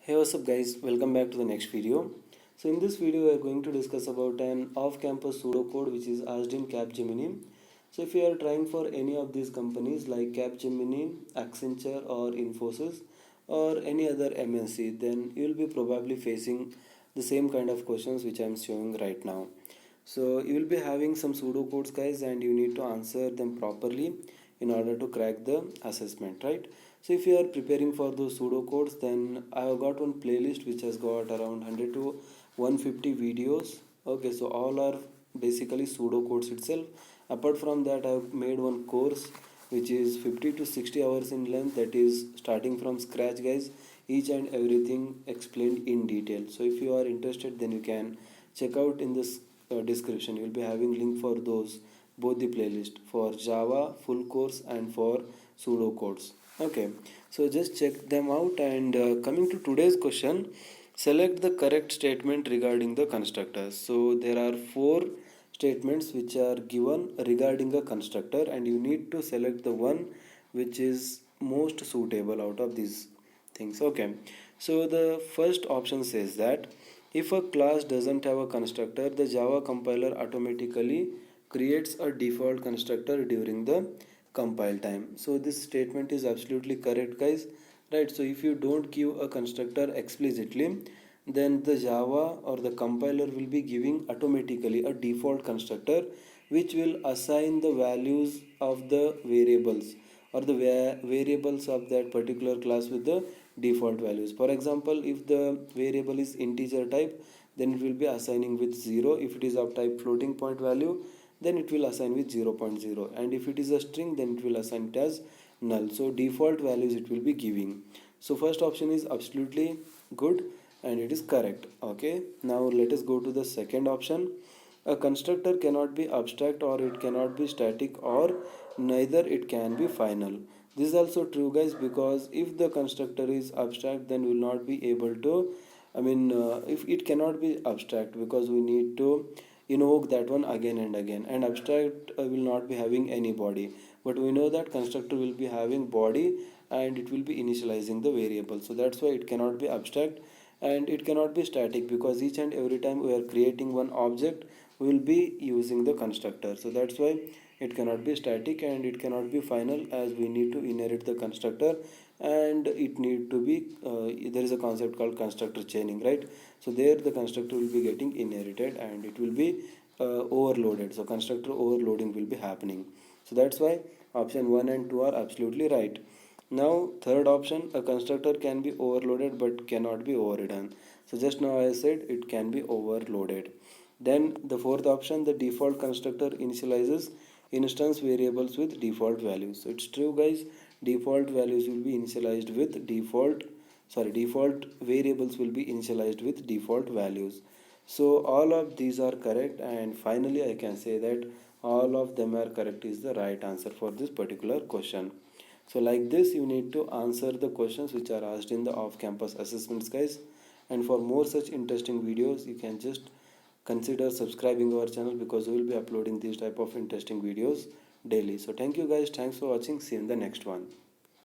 Hey, what's up guys, welcome back to the next video. So in this video we are going to discuss about an off-campus pseudocode which is asked in Capgemini. So if you are trying for any of these companies like Capgemini, Accenture or Infosys or any other MNC, then you will be probably facing the same kind of questions which I am showing right now. So you will be having some pseudocodes guys, and you need to answer them properly in order to crack the assessment, right? So if you are preparing for those pseudocodes, then I have got one playlist which has got around 100 to 150 videos. Okay, so all are basically pseudocodes itself. Apart from that, I have made one course which is 50 to 60 hours in length, that is starting from scratch guys, each and everything explained in detail. So if you are interested, then you can check out in this description. You will be having link for those, both the playlist for Java full course and for pseudocodes. Okay, so just check them out. And coming to today's question, select the correct statement regarding the constructors. So there are four statements which are given regarding a constructor, and you need to select the one which is most suitable out of these things. Okay, so the first option says that if a class doesn't have a constructor, the Java compiler automatically creates a default constructor during the compile time. So this statement is absolutely correct guys, right? So if you don't give a constructor explicitly, then the Java or the compiler will be giving automatically a default constructor which will assign the values of the variables or the variables of that particular class with the default values. For example, if the variable is integer type, then it will be assigning with 0. If it is of type floating point value, then it will assign with 0.0, and if it is a string, then it will assign it as null. So default values it will be giving. So first option is absolutely good and it is correct. Okay, now let us go to the second option. A constructor cannot be abstract, or it cannot be static, or neither it can be final. This is also true guys, because if the constructor is abstract, then we will not be able to, if it cannot be abstract, because we need to invoke that one again and again, and abstract will not be having any body, but we know that constructor will be having body and it will be initializing the variable. So that's why it cannot be abstract, and it cannot be static, because each and every time we are creating one object, we will be using the constructor. So that's why it cannot be static, and it cannot be final, as we need to inherit the constructor, and it need to be there is a concept called constructor chaining, right? So there the constructor will be getting inherited and it will be overloaded. So constructor overloading will be happening. So that's why option 1 and 2 are absolutely right. Now third option, a constructor can be overloaded but cannot be overridden. So just now I said it can be overloaded. Then the fourth option, the default constructor initializes instance variables with default values. So it's true guys, default values will be initialized with default variables will be initialized with default values. So all of these are correct, and finally I can say that all of them are correct is the right answer for this particular question. So like this you need to answer the questions which are asked in the off-campus assessments guys. And for more such interesting videos, you can just consider subscribing our channel, because we will be uploading these type of interesting videos daily. So thank you guys, thanks for watching, see you in the next one.